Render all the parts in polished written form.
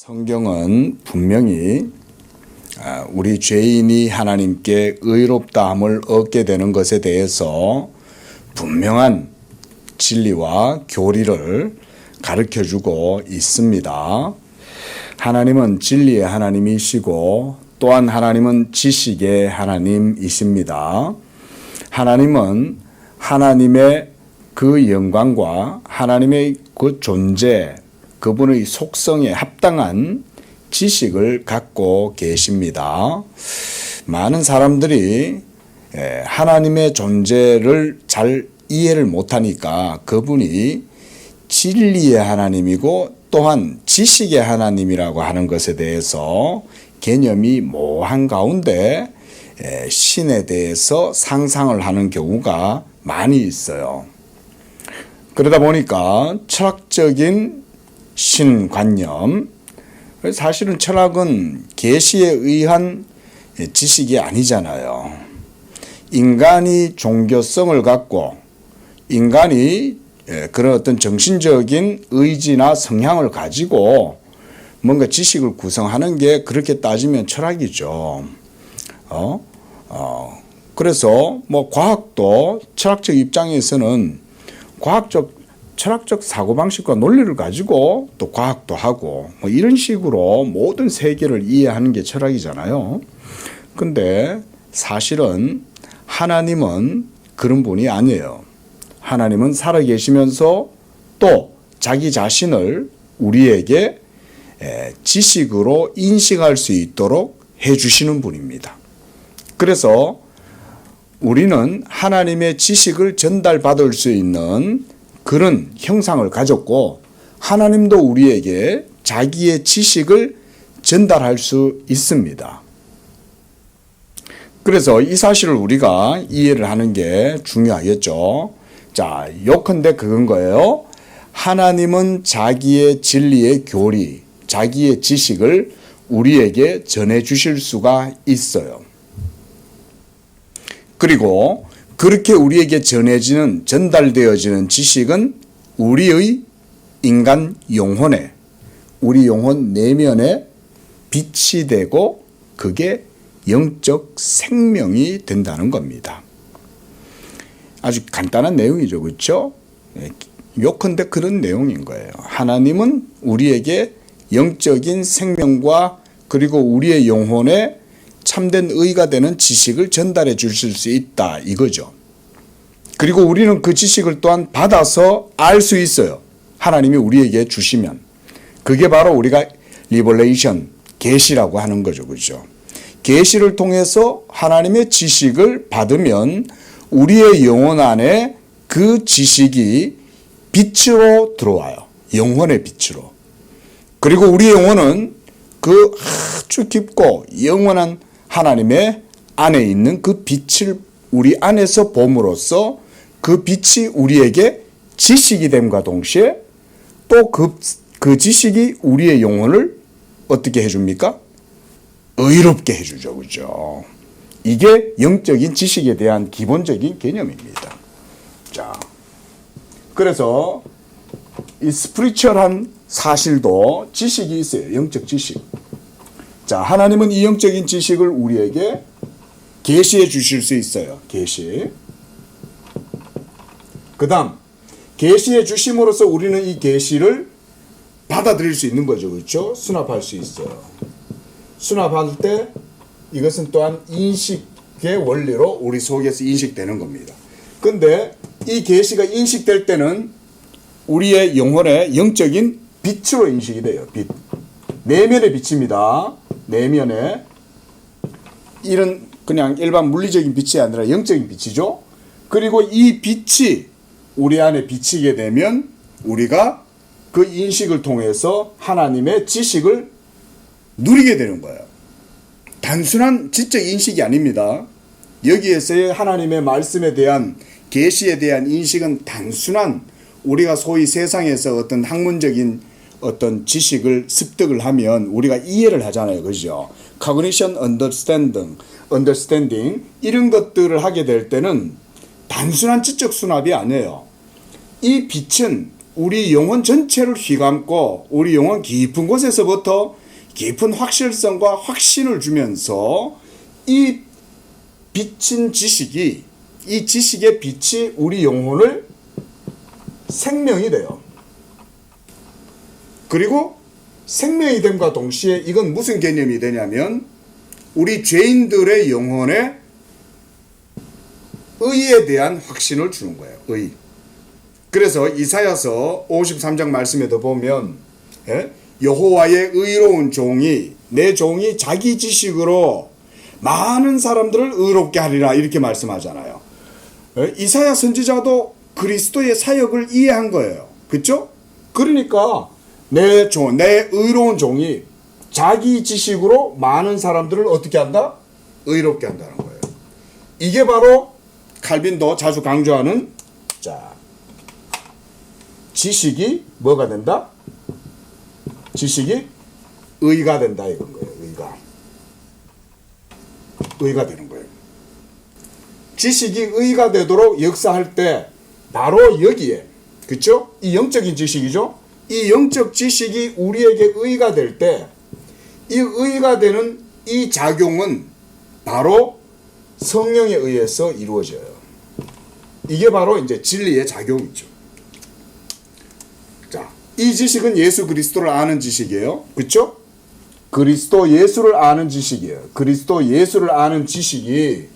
성경은 분명히 우리 죄인이 하나님께 의롭다함을 얻게 되는 것에 대해서 분명한 진리와 교리를 가르쳐주고 있습니다. 하나님은 진리의 하나님이시고 또한 하나님은 지식의 하나님이십니다. 하나님은 하나님의 그 영광과 하나님의 그 존재, 그분의 속성에 합당한 지식을 갖고 계십니다. 많은 사람들이 하나님의 존재를 잘 이해를 못하니까 그분이 진리의 하나님이고 또한 지식의 하나님이라고 하는 것에 대해서 개념이 모호한 가운데 신에 대해서 상상을 하는 경우가 많이 있어요. 그러다 보니까 철학적인 신관념, 사실은 철학은 계시에 의한 지식이 아니잖아요. 인간이 종교성을 갖고 인간이 그런 어떤 정신적인 의지나 성향을 가지고 뭔가 지식을 구성하는 게 그렇게 따지면 철학이죠. 그래서 뭐 과학도 철학적 입장에서는 철학적 사고방식과 논리를 가지고 또 과학도 하고 뭐 이런 식으로 모든 세계를 이해하는 게 철학이잖아요. 근데 사실은 하나님은 그런 분이 아니에요. 하나님은 살아계시면서 또 자기 자신을 우리에게 지식으로 인식할 수 있도록 해주시는 분입니다. 그래서 우리는 하나님의 지식을 전달받을 수 있는 그런 형상을 가졌고 하나님도 우리에게 자기의 지식을 전달할 수 있습니다. 그래서 이 사실을 우리가 이해를 하는 게 중요하겠죠. 자, 요컨대 그건 거예요. 하나님은 자기의 진리의 교리, 자기의 지식을 우리에게 전해 주실 수가 있어요. 그리고 그렇게 우리에게 전달되어지는 지식은 우리의 인간 영혼에, 우리 영혼 내면에 빛이 되고 그게 영적 생명이 된다는 겁니다. 아주 간단한 내용이죠. 그렇죠? 요컨대 그런 내용인 거예요. 하나님은 우리에게 영적인 생명과 그리고 우리의 영혼에 참된 의가 되는 지식을 전달해 주실 수 있다 이거죠. 그리고 우리는 그 지식을 또한 받아서 알 수 있어요. 하나님이 우리에게 주시면. 그게 바로 우리가 리버레이션, 계시라고 하는 거죠. 그렇죠? 계시를 통해서 하나님의 지식을 받으면 우리의 영혼 안에 그 지식이 빛으로 들어와요. 영혼의 빛으로. 그리고 우리의 영혼은 그 아주 깊고 영원한 하나님의 안에 있는 그 빛을 우리 안에서 봄으로써 그 빛이 우리에게 지식이 됨과 동시에 또 그 지식이 우리의 영혼을 어떻게 해줍니까? 의롭게 해주죠. 그죠? 이게 영적인 지식에 대한 기본적인 개념입니다. 자, 그래서 이 스피리추얼한 사실도 지식이 있어요. 영적 지식. 자, 하나님은 이 영적인 지식을 우리에게 계시해 주실 수 있어요. 계시. 그 다음 계시해 주심으로써 우리는 이 계시를 받아들일 수 있는 거죠. 그렇죠? 수납할 수 있어요. 수납할 때 이것은 또한 인식의 원리로 우리 속에서 인식되는 겁니다. 근데 이 계시가 인식될 때는 우리의 영혼의 영적인 빛으로 인식이 돼요. 빛. 내면의 빛입니다. 내면에 이런 그냥 일반 물리적인 빛이 아니라 영적인 빛이죠. 그리고 이 빛이 우리 안에 비치게 되면 우리가 그 인식을 통해서 하나님의 지식을 누리게 되는 거예요. 단순한 지적 인식이 아닙니다. 여기에서의 하나님의 말씀에 대한 계시에 대한 인식은 단순한 우리가 소위 세상에서 어떤 학문적인 어떤 지식을 습득을 하면 우리가 이해를 하잖아요. 그죠? Cognition, Understanding 이런 것들을 하게 될 때는 단순한 지적 수납이 아니에요. 이 빛은 우리 영혼 전체를 휘감고 우리 영혼 깊은 곳에서부터 깊은 확실성과 확신을 주면서 이 비친 지식이, 이 지식의 빛이 우리 영혼을 생명이 돼요. 그리고 생명이 됨과 동시에 이건 무슨 개념이 되냐면 우리 죄인들의 영혼에 의에 대한 확신을 주는 거예요. 의. 그래서 이사야서 53장 말씀에도 보면 여호와의 의로운 종이, 내 종이 자기 지식으로 많은 사람들을 의롭게 하리라 이렇게 말씀하잖아요. 이사야 선지자도 그리스도의 사역을 이해한 거예요. 그렇죠? 그러니까 내 의로운 종이 자기 지식으로 많은 사람들을 어떻게 한다? 의롭게 한다는 거예요. 이게 바로 칼빈도 자주 강조하는 지식이 뭐가 된다? 지식이 의가 된다 이건 거예요. 의가 되는 거예요. 지식이 의가 되도록 역사할 때 바로 여기에, 그렇죠? 이 영적인 지식이죠. 이 영적 지식이 우리에게 의가 될 때 이 의가 되는 이 작용은 바로 성령에 의해서 이루어져요. 이게 바로 이제 진리의 작용이죠. 자, 이 지식은 예수 그리스도를 아는 지식이에요. 그렇죠? 그리스도 예수를 아는 지식이에요. 그리스도 예수를 아는 지식이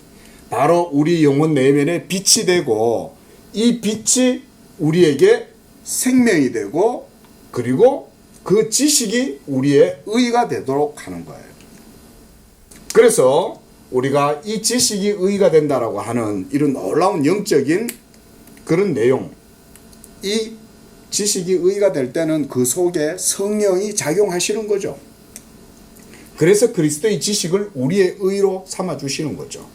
바로 우리 영혼 내면에 빛이 되고 이 빛이 우리에게 생명이 되고 그리고 그 지식이 우리의 의가 되도록 하는 거예요. 그래서 우리가 이 지식이 의가 된다라고 하는 이런 놀라운 영적인 그런 내용, 이 지식이 의가 될 때는 그 속에 성령이 작용하시는 거죠. 그래서 그리스도의 지식을 우리의 의로 삼아 주시는 거죠.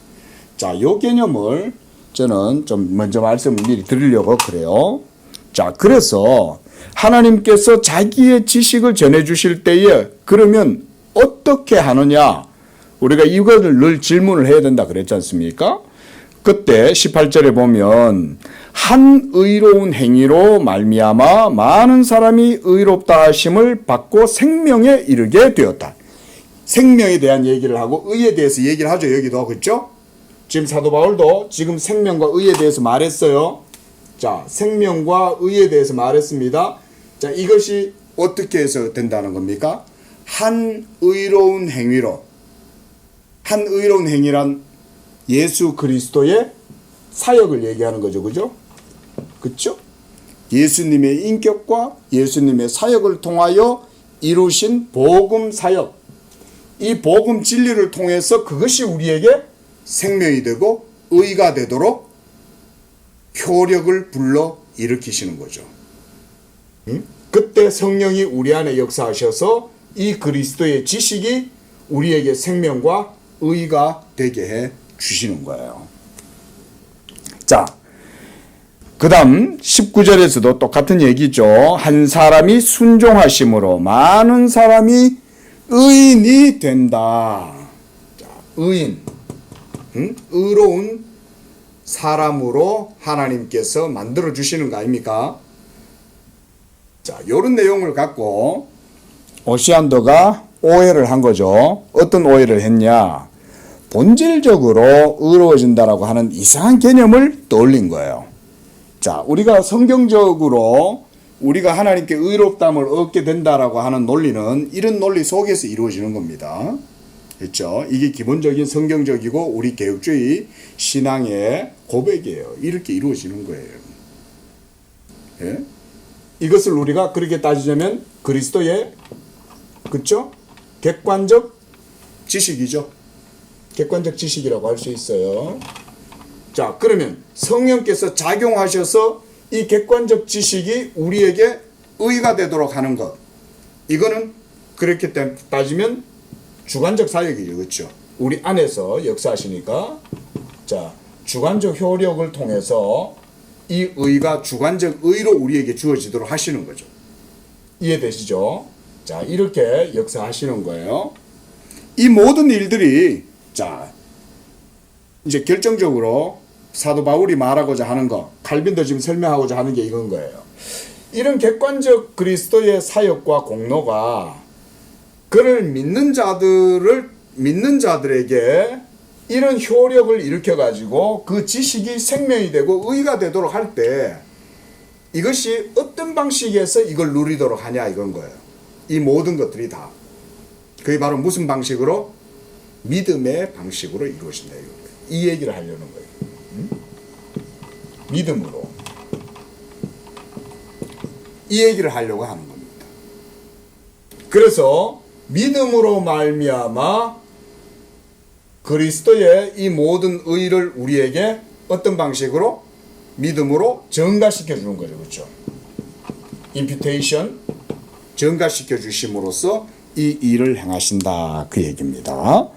자, 요 개념을 저는 좀 먼저 말씀을 미리 드리려고 그래요. 자, 그래서 하나님께서 자기의 지식을 전해 주실 때에 그러면 어떻게 하느냐? 우리가 이거를 늘 질문을 해야 된다 그랬지 않습니까? 그때 18절에 보면 한 의로운 행위로 말미암아 많은 사람이 의롭다 하심을 받고 생명에 이르게 되었다. 생명에 대한 얘기를 하고 의에 대해서 얘기를 하죠. 여기도 그렇죠? 지금 사도 바울도 지금 생명과 의에 대해서 말했어요. 자, 생명과 의에 대해서 말했습니다. 자, 이것이 어떻게 해서 된다는 겁니까? 한 의로운 행위로. 한 의로운 행위란 예수 그리스도의 사역을 얘기하는 거죠. 그죠? 그렇죠? 예수님의 인격과 예수님의 사역을 통하여 이루신 복음 사역. 이 복음 진리를 통해서 그것이 우리에게 생명이 되고 의가 되도록 효력을 불러 일으키시는 거죠. 그때 성령이 우리 안에 역사하셔서 이 그리스도의 지식이 우리에게 생명과 의가 되게 해 주시는 거예요. 자, 그 다음 19절에서도 똑같은 얘기죠. 한 사람이 순종하심으로 많은 사람이 의인이 된다. 자, 의인, 의로운 사람으로 하나님께서 만들어 주시는 거 아닙니까? 자, 이런 내용을 갖고 오시안더가 오해를 한 거죠. 어떤 오해를 했냐? 본질적으로 의로워진다라고 하는 이상한 개념을 떠올린 거예요. 자, 우리가 성경적으로 우리가 하나님께 의롭다함을 얻게 된다라고 하는 논리는 이런 논리 속에서 이루어지는 겁니다. 그렇죠? 이게 기본적인 성경적이고 우리 개혁주의 신앙의 고백이에요. 이렇게 이루어지는 거예요. 예? 이것을 우리가 그렇게 따지자면 그리스도의 그렇죠? 객관적 지식이죠. 객관적 지식이라고 할 수 있어요. 자, 그러면 성령께서 작용하셔서 이 객관적 지식이 우리에게 의가 되도록 하는 것. 이거는 그렇게 따지면 주관적 사역이죠. 그렇죠? 우리 안에서 역사하시니까 자, 주관적 효력을 통해서 이 의가 주관적 의로 우리에게 주어지도록 하시는 거죠. 이해되시죠? 자, 이렇게 역사하시는 거예요. 이 모든 일들이 자, 이제 결정적으로 사도 바울이 말하고자 하는 거, 칼빈도 지금 설명하고자 하는 게 이건 거예요. 이런 객관적 그리스도의 사역과 공로가 그를 믿는 자들에게 이런 효력을 일으켜 가지고 그 지식이 생명이 되고 의가 되도록 할 때 이것이 어떤 방식에서 이걸 누리도록 하냐 이건 거예요. 이 모든 것들이 다 그게 바로 무슨 방식으로? 믿음의 방식으로 이루어진다 이거예요. 이 얘기를 하려는 거예요. 믿음으로 이 얘기를 하려고 하는 겁니다. 그래서 믿음으로 말미암아 그리스도의 이 모든 의를 우리에게 어떤 방식으로? 믿음으로 전가시켜 주는 거죠. 그렇죠? 임퓨테이션 전가시켜 주심으로써 이 일을 행하신다 그 얘기입니다.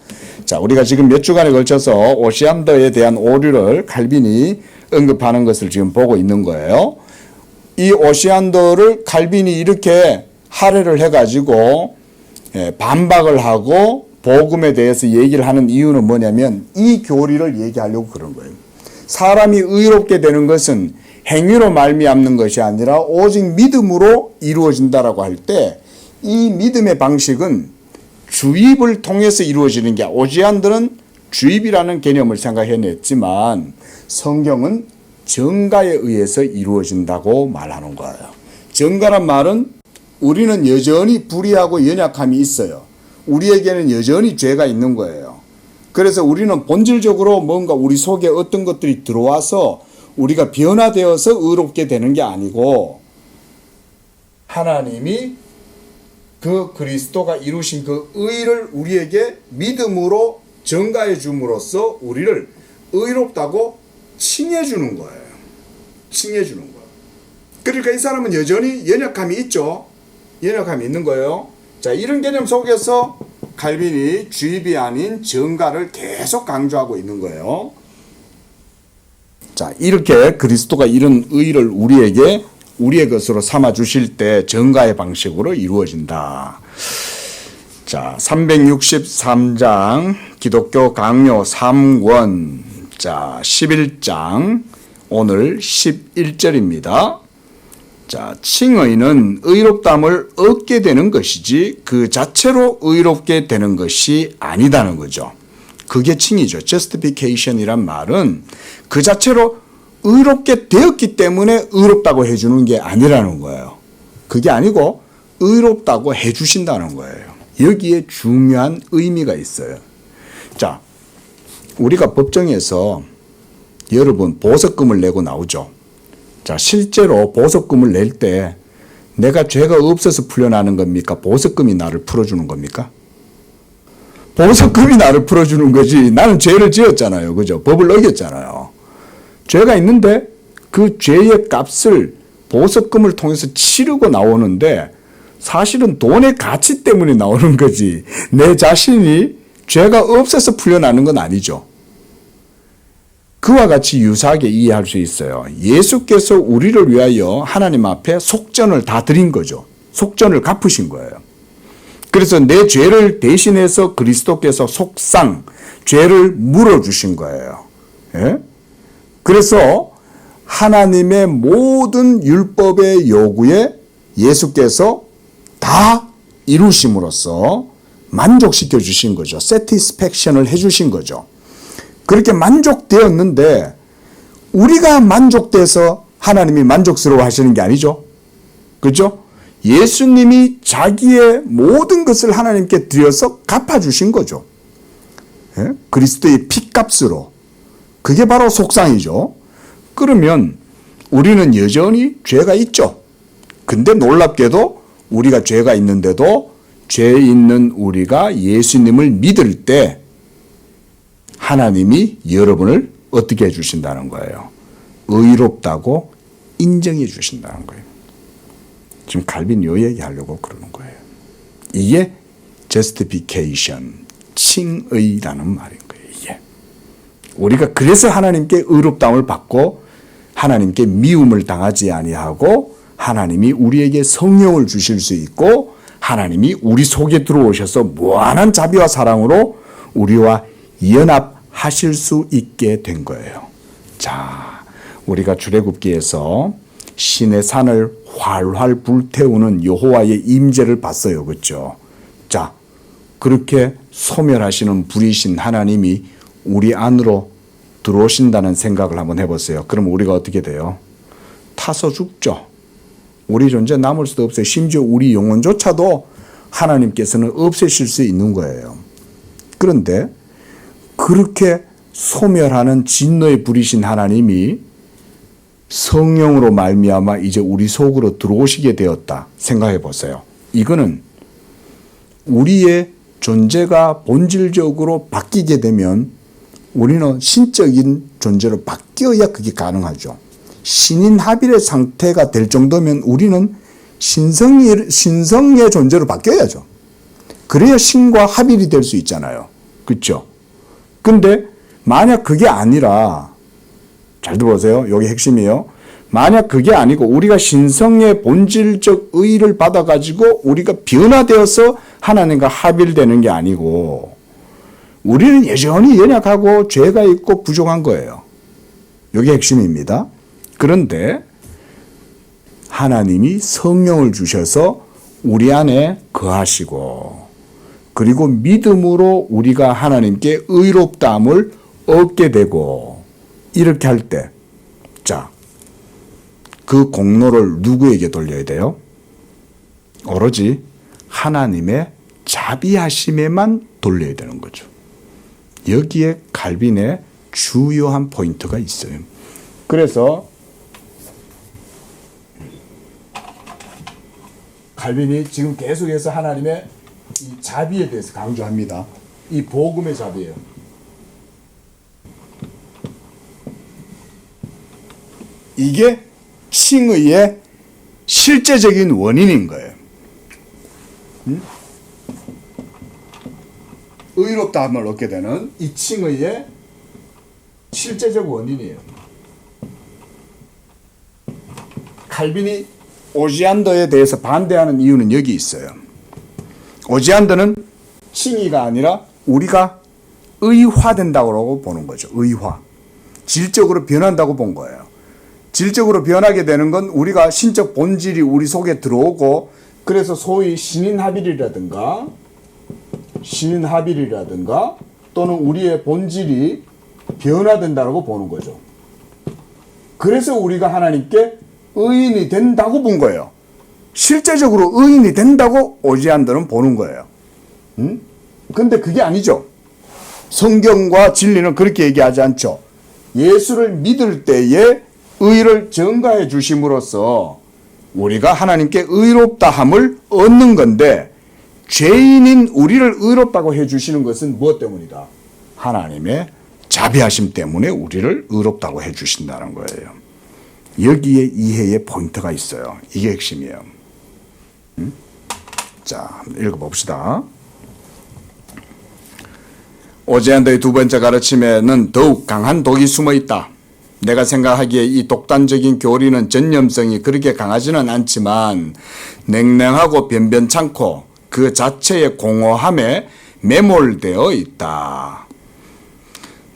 자, 우리가 지금 몇 주간에 걸쳐서 오시안더에 대한 오류를 칼빈이 언급하는 것을 지금 보고 있는 거예요. 이 오시안더를 칼빈이 이렇게 할애를 해가지고 반박을 하고 복음에 대해서 얘기를 하는 이유는 뭐냐면 이 교리를 얘기하려고 그런 거예요. 사람이 의롭게 되는 것은 행위로 말미암는 것이 아니라 오직 믿음으로 이루어진다라고 할 때 이 믿음의 방식은 주입을 통해서 이루어지는 게 오시안더는 주입이라는 개념을 생각해냈지만 성경은 전가에 의해서 이루어진다고 말하는 거예요. 전가란 말은 우리는 여전히 불의하고 연약함이 있어요. 우리에게는 여전히 죄가 있는 거예요. 그래서 우리는 본질적으로 뭔가 우리 속에 어떤 것들이 들어와서 우리가 변화되어서 의롭게 되는 게 아니고 하나님이 그 그리스도가 이루신 그 의를 우리에게 믿음으로 전가해 줌으로써 우리를 의롭다고 칭해 주는 거예요. 칭해 주는 거예요. 그러니까 이 사람은 여전히 연약함이 있죠. 연약함이 있는 거예요. 자, 이런 개념 속에서 칼빈이 주입이 아닌 전가를 계속 강조하고 있는 거예요. 자, 이렇게 그리스도가 이런 의를 우리에게 우리의 것으로 삼아 주실 때 전가의 방식으로 이루어진다. 자, 363장 기독교 강요 3권 자, 11장 오늘 11절입니다. 자, 칭의는 의롭담을 얻게 되는 것이지 그 자체로 의롭게 되는 것이 아니다는 거죠. 그게 칭의죠. justification이란 말은 그 자체로 의롭게 되었기 때문에 의롭다고 해주는 게 아니라는 거예요. 그게 아니고 의롭다고 해주신다는 거예요. 여기에 중요한 의미가 있어요. 자, 우리가 법정에서 여러분 보석금을 내고 나오죠. 자, 실제로 보석금을 낼 때 내가 죄가 없어서 풀려나는 겁니까? 보석금이 나를 풀어주는 겁니까? 보석금이 나를 풀어주는 거지. 나는 죄를 지었잖아요. 그죠? 법을 어겼잖아요. 죄가 있는데 그 죄의 값을 보석금을 통해서 치르고 나오는데 사실은 돈의 가치 때문에 나오는 거지. 내 자신이 죄가 없어서 풀려나는 건 아니죠. 그와 같이 유사하게 이해할 수 있어요. 예수께서 우리를 위하여 하나님 앞에 속전을 다 드린 거죠. 속전을 갚으신 거예요. 그래서 내 죄를 대신해서 그리스도께서 속상, 죄를 물어주신 거예요. 예? 그래서 하나님의 모든 율법의 요구에 예수께서 다 이루심으로써 만족시켜 주신 거죠. satisfaction을 해 주신 거죠. 그렇게 만족되었는데 우리가 만족돼서 하나님이 만족스러워 하시는 게 아니죠. 그렇죠? 예수님이 자기의 모든 것을 하나님께 드려서 갚아주신 거죠. 예? 그리스도의 피값으로. 그게 바로 속상이죠. 그러면 우리는 여전히 죄가 있죠. 근데 놀랍게도 우리가 죄가 있는데도 죄 있는 우리가 예수님을 믿을 때 하나님이 여러분을 어떻게 해주신다는 거예요? 의롭다고 인정해 주신다는 거예요. 지금 칼빈 요 얘기하려고 그러는 거예요. 이게 justification, 칭의라는 말인 거예요. 이게 우리가 그래서 하나님께 의롭다움을 받고 하나님께 미움을 당하지 아니하고 하나님이 우리에게 성령을 주실 수 있고 하나님이 우리 속에 들어오셔서 무한한 자비와 사랑으로 우리와 연합하실 수 있게 된 거예요. 자, 우리가 출애굽기에서 신의 산을 활활 불태우는 여호와의 임재를 봤어요. 그렇죠? 자, 그렇게 소멸하시는 불이신 하나님이 우리 안으로 들어오신다는 생각을 한번 해보세요. 그럼 우리가 어떻게 돼요? 타서 죽죠. 우리 존재 남을 수도 없어요. 심지어 우리 영혼조차도 하나님께서는 없애실 수 있는 거예요. 그런데 그렇게 소멸하는 진노의 불이신 하나님이 성령으로 말미암아 이제 우리 속으로 들어오시게 되었다 생각해 보세요. 이거는 우리의 존재가 본질적으로 바뀌게 되면 우리는 신적인 존재로 바뀌어야 그게 가능하죠. 신인합일의 상태가 될 정도면 우리는 신성의 존재로 바뀌어야죠. 그래야 신과 합일이 될 수 있잖아요. 그렇죠? 근데 만약 그게 아니라, 잘 들어보세요. 여기 핵심이에요. 만약 그게 아니고 우리가 신성의 본질적 의의를 받아가지고 우리가 변화되어서 하나님과 합일되는 게 아니고 우리는 여전히 연약하고 죄가 있고 부족한 거예요. 여기 핵심입니다. 그런데 하나님이 성령을 주셔서 우리 안에 거하시고 그리고 믿음으로 우리가 하나님께 의롭다함을 얻게 되고 이렇게 할 때, 자, 그 공로를 누구에게 돌려야 돼요? 오로지 하나님의 자비하심에만 돌려야 되는 거죠. 여기에 칼빈의 주요한 포인트가 있어요. 그래서 칼빈이 지금 계속해서 하나님의 이 자비에 대해서 강조합니다. 이 복음의 자비예요. 이게 칭의의 실제적인 원인인 거예요. 의롭다함을 얻게 되는 이 칭의의 실제적 원인이에요. 칼빈이 오지안더에 대해서 반대하는 이유는 여기 있어요. 오지안더는 칭의가 아니라 우리가 의화된다고 보는 거죠. 의화. 질적으로 변한다고 본 거예요. 질적으로 변하게 되는 건 우리가 신적 본질이 우리 속에 들어오고 그래서 소위 신인합일이라든가 또는 우리의 본질이 변화된다고 보는 거죠. 그래서 우리가 하나님께 의인이 된다고 본 거예요. 실제적으로 의인이 된다고 오지안더는 보는 거예요. 근데 그게 아니죠. 성경과 진리는 그렇게 얘기하지 않죠. 예수를 믿을 때에 의를 전가해 주심으로써 우리가 하나님께 의롭다함을 얻는 건데 죄인인 우리를 의롭다고 해 주시는 것은 무엇 때문이다? 하나님의 자비하심 때문에 우리를 의롭다고 해 주신다는 거예요. 여기에 이해의 포인트가 있어요. 이게 핵심이에요. 자, 읽어봅시다. 오지안더의 두 번째 가르침에는 더욱 강한 독이 숨어 있다. 내가 생각하기에 이 독단적인 교리는 전념성이 그렇게 강하지는 않지만 냉랭하고 변변찮고 그 자체의 공허함에 매몰되어 있다.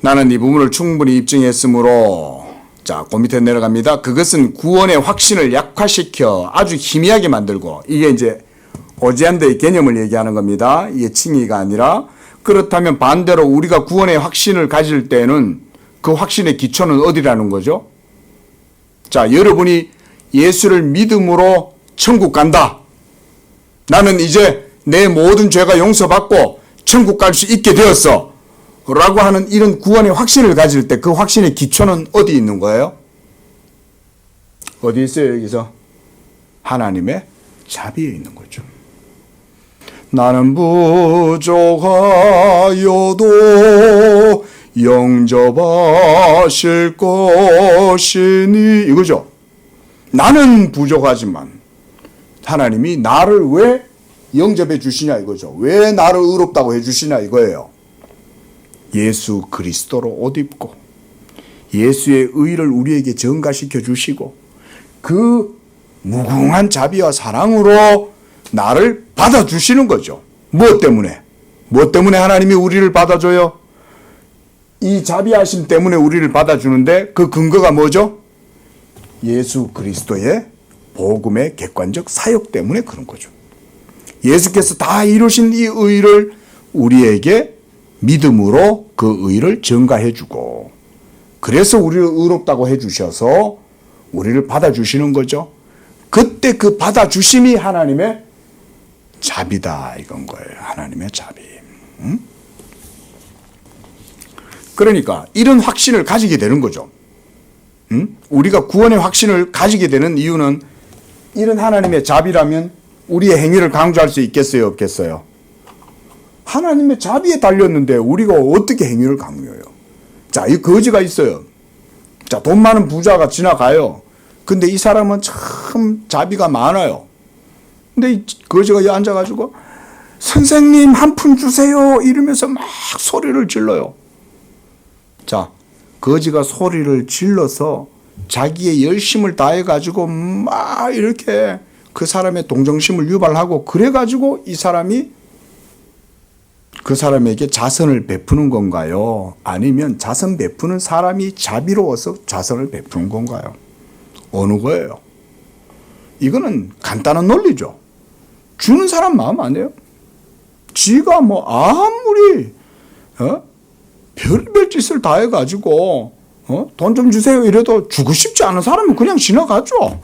나는 이 부분을 충분히 입증했으므로, 자, 그 밑에 내려갑니다. 그것은 구원의 확신을 약화시켜 아주 희미하게 만들고, 이게 이제 오지안더의 개념을 얘기하는 겁니다. 이게 칭의가 아니라. 그렇다면 반대로 우리가 구원의 확신을 가질 때는 그 확신의 기초는 어디라는 거죠? 자, 여러분이 예수를 믿음으로 천국 간다. 나는 이제 내 모든 죄가 용서받고 천국 갈 수 있게 되었어. 라고 하는 이런 구원의 확신을 가질 때 그 확신의 기초는 어디 있는 거예요? 어디 있어요, 여기서? 하나님의 자비에 있는 거죠. 나는 부족하여도 영접하실 것이니 이거죠. 나는 부족하지만 하나님이 나를 왜 영접해 주시냐 이거죠. 왜 나를 의롭다고 해 주시냐 이거예요. 예수 그리스도로 옷 입고 예수의 의를 우리에게 전가시켜 주시고 그 무궁한 자비와 사랑으로 나를 받아주시는 거죠. 무엇 때문에? 무엇 때문에 하나님이 우리를 받아줘요? 이 자비하심 때문에 우리를 받아주는데 그 근거가 뭐죠? 예수 그리스도의 복음의 객관적 사역 때문에 그런 거죠. 예수께서 다 이루신 이 의를 우리에게 믿음으로 그 의를 전가해 주고, 그래서 우리를 의롭다고 해 주셔서 우리를 받아주시는 거죠. 그때 그 받아주심이 하나님의 자비다 이건 거예요. 하나님의 자비. 그러니까 이런 확신을 가지게 되는 거죠. 우리가 구원의 확신을 가지게 되는 이유는 이런 하나님의 자비라면 우리의 행위를 강조할 수 있겠어요, 없겠어요? 하나님의 자비에 달렸는데 우리가 어떻게 행위를 강요해요? 자, 이 거지가 있어요. 자, 돈 많은 부자가 지나가요. 근데 이 사람은 참 자비가 많아요. 근데 이 거지가 여기 앉아가지고 선생님 한 푼 주세요 이러면서 막 소리를 질러요. 자, 거지가 소리를 질러서 자기의 열심을 다해가지고 막 이렇게 그 사람의 동정심을 유발하고 그래가지고 이 사람이 그 사람에게 자선을 베푸는 건가요? 아니면 자선 베푸는 사람이 자비로워서 자선을 베푸는 건가요? 어느 거예요? 이거는 간단한 논리죠. 주는 사람 마음 아니에요? 지가 뭐 아무리 별별 짓을 다 해가지고 돈 좀 주세요 이래도 주고 싶지 않은 사람은 그냥 지나가죠.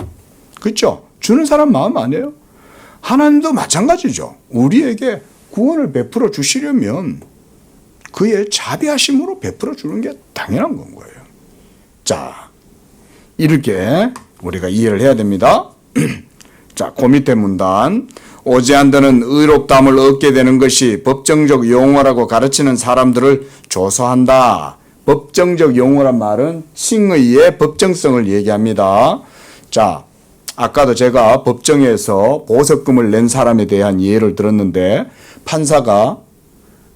그렇죠? 주는 사람 마음 아니에요? 하나님도 마찬가지죠. 우리에게 구원을 베풀어 주시려면 그의 자비하심으로 베풀어 주는 게 당연한 건 거예요. 자, 이렇게 우리가 이해를 해야 됩니다. 자, 그 밑에 문단. 오지 않드는 의롭다함을 얻게 되는 것이 법정적 용어라고 가르치는 사람들을 조소한다. 법정적 용어란 말은 칭의의 법정성을 얘기합니다. 자, 아까도 제가 법정에서 보석금을 낸 사람에 대한 예를 들었는데 판사가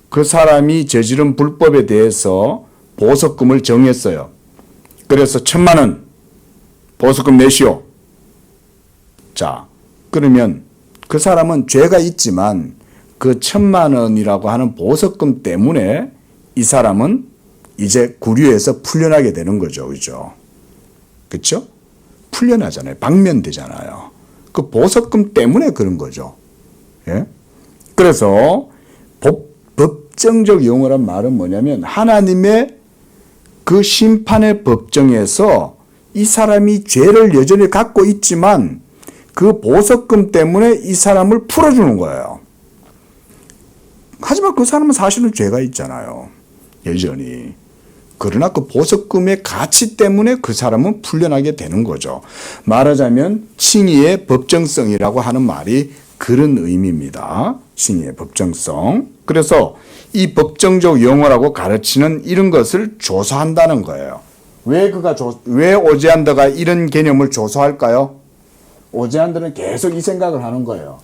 그 사람이 저지른 불법에 대해서 보석금을 정했어요. 그래서 1,000만 원 보석금 내시오. 자, 그러면 그 사람은 죄가 있지만 그 1,000만 원이라고 하는 보석금 때문에 이 사람은 이제 구류에서 풀려나게 되는 거죠. 그죠? 그렇죠? 풀려나잖아요. 방면되잖아요. 그 보석금 때문에 그런 거죠. 예? 그래서 법정적 용어란 말은 뭐냐면 하나님의 그 심판의 법정에서 이 사람이 죄를 여전히 갖고 있지만 그 보석금 때문에 이 사람을 풀어주는 거예요. 하지만 그 사람은 사실은 죄가 있잖아요. 여전히. 그러나 그 보석금의 가치 때문에 그 사람은 풀려나게 되는 거죠. 말하자면 칭의의 법정성이라고 하는 말이 그런 의미입니다. 칭의의 법정성. 그래서 이 법정적 용어라고 가르치는 이런 것을 조사한다는 거예요. 왜 오제안더가 이런 개념을 조사할까요? 오제안더는 계속 이 생각을 하는 거예요.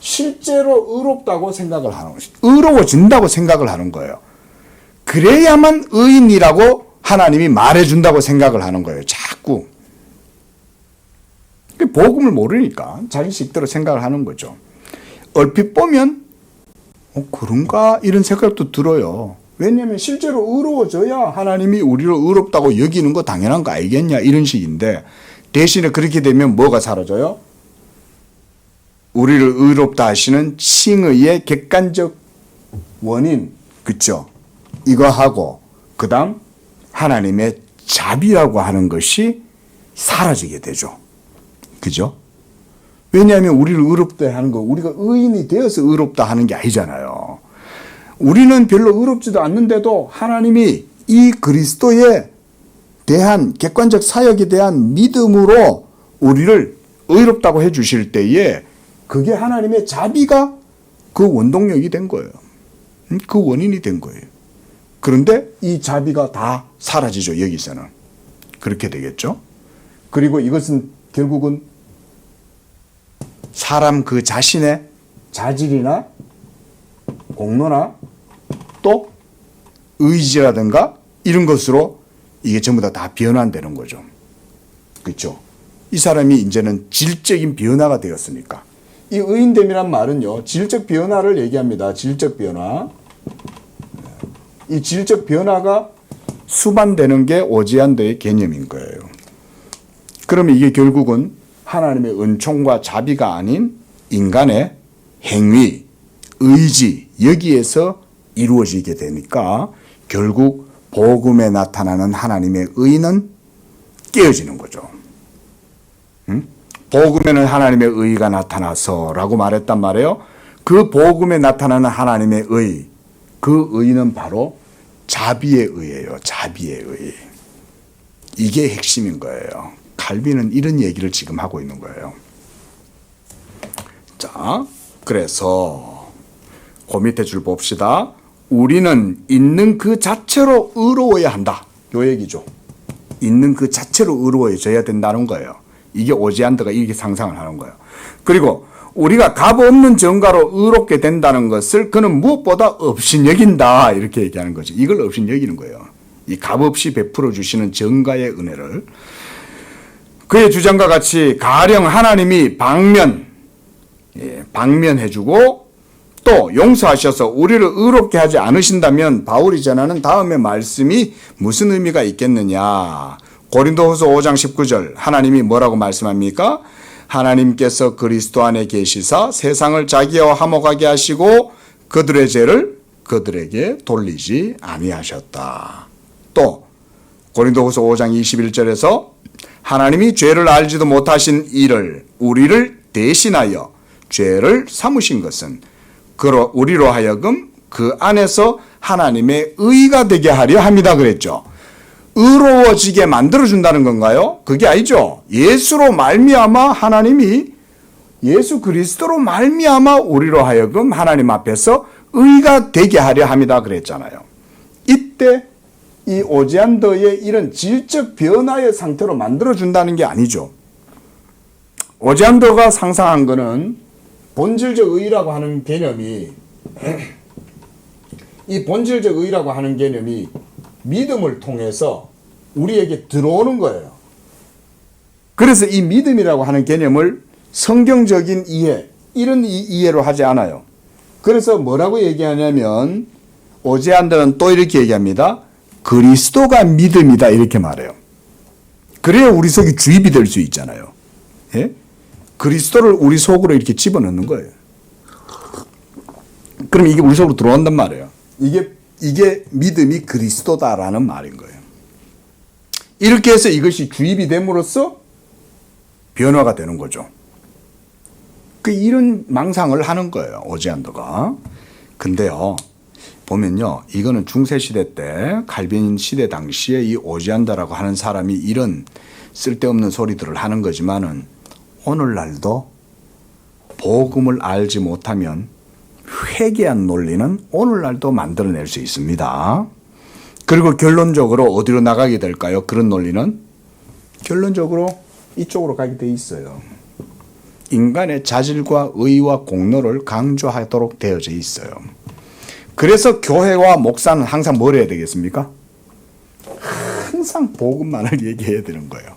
실제로 의롭다고 생각을 하는 거예요. 의로워진다고 생각을 하는 거예요. 그래야만 의인이라고 하나님이 말해준다고 생각을 하는 거예요. 자꾸. 복음을 모르니까 자기 식대로 생각을 하는 거죠. 얼핏 보면 그런가 이런 생각도 들어요. 왜냐하면 실제로 의로워져야 하나님이 우리를 의롭다고 여기는 거 당연한 거 알겠냐 이런 식인데 대신에 그렇게 되면 뭐가 사라져요? 우리를 의롭다 하시는 칭의의 객관적 원인, 그쵸? 이거 하고 그 다음 하나님의 자비라고 하는 것이 사라지게 되죠. 그죠? 왜냐하면 우리를 의롭다 하는 거 우리가 의인이 되어서 의롭다 하는 게 아니잖아요. 우리는 별로 의롭지도 않는데도 하나님이 이 그리스도에 대한 객관적 사역에 대한 믿음으로 우리를 의롭다고 해 주실 때에 그게 하나님의 자비가 그 원동력이 된 거예요. 그 원인이 된 거예요. 그런데 이 자비가 다 사라지죠. 여기서는. 그렇게 되겠죠. 그리고 이것은 결국은 사람 그 자신의 자질이나 공로나 또 의지라든가 이런 것으로 이게 전부 다 변환되는 거죠. 그렇죠? 이 사람이 이제는 질적인 변화가 되었으니까. 이 의인됨이란 말은요. 질적 변화를 얘기합니다. 질적 변화. 이 질적 변화가 수반되는 게 오지안더의 개념인 거예요. 그러면 이게 결국은 하나님의 은총과 자비가 아닌 인간의 행위, 의지 여기에서 이루어지게 되니까 결국 복음에 나타나는 하나님의 의는 깨어지는 거죠. 복음에는 하나님의 의가 나타나서 라고 말했단 말이에요. 그 복음에 나타나는 하나님의 의, 그 의는 바로 자비의 의예요. 자비의 의. 이게 핵심인 거예요. 칼빈은 이런 얘기를 지금 하고 있는 거예요. 자, 그래서 그 밑에 줄 봅시다. 우리는 있는 그 자체로 의로워야 한다. 요 얘기죠. 있는 그 자체로 의로워져야 된다는 거예요. 이게 오지안드가 이렇게 상상을 하는 거예요. 그리고 우리가 값 없는 정가로 의롭게 된다는 것을 그는 무엇보다 업신여긴다. 이렇게 얘기하는 거죠. 이걸 업신여기는 거예요. 이 값 없이 베풀어 주시는 정가의 은혜를. 그의 주장과 같이 가령 하나님이 방면해주고 또 용서하셔서 우리를 의롭게 하지 않으신다면 바울이 전하는 다음의 말씀이 무슨 의미가 있겠느냐. 고린도후서 5장 19절 하나님이 뭐라고 말씀합니까? 하나님께서 그리스도 안에 계시사 세상을 자기와 화목하게 하시고 그들의 죄를 그들에게 돌리지 아니하셨다. 또 고린도후서 5장 21절에서 하나님이 죄를 알지도 못하신 이를 우리를 대신하여 죄를 삼으신 것은 우리로 하여금 그 안에서 하나님의 의가 되게 하려 합니다 그랬죠. 의로워지게 만들어준다는 건가요? 그게 아니죠. 예수로 말미암아 하나님이 예수 그리스도로 말미암아 우리로 하여금 하나님 앞에서 의가 되게 하려 합니다 그랬잖아요. 이때 이 오지안더의 이런 질적 변화의 상태로 만들어준다는 게 아니죠. 오지안더가 상상한 거는 본질적 의라고 하는 개념이 이 본질적 의라고 하는 개념이 믿음을 통해서 우리에게 들어오는 거예요. 그래서 이 믿음이라고 하는 개념을 성경적인 이해, 이런 이해로 하지 않아요. 그래서 뭐라고 얘기하냐면 오지안더는 또 이렇게 얘기합니다. 그리스도가 믿음이다 이렇게 말해요. 그래야 우리 속에 주입이 될 수 있잖아요. 예? 그리스도를 우리 속으로 이렇게 집어넣는 거예요. 그럼 이게 우리 속으로 들어온단 말이에요. 이게 믿음이 그리스도다라는 말인 거예요. 이렇게 해서 이것이 주입이 됨으로써 변화가 되는 거죠. 이런 망상을 하는 거예요. 오지안더가. 근데요. 보면요. 이거는 중세시대 때 칼빈 시대 당시에 이 오지안더라고 하는 사람이 이런 쓸데없는 소리들을 하는 거지만은 오늘날도 복음을 알지 못하면 회개한 논리는 오늘날도 만들어낼 수 있습니다. 그리고 결론적으로 어디로 나가게 될까요? 그런 논리는 결론적으로 이쪽으로 가게 돼 있어요. 인간의 자질과 의와 공로를 강조하도록 되어져 있어요. 그래서 교회와 목사는 항상 뭘 해야 되겠습니까? 항상 복음만을 얘기해야 되는 거예요.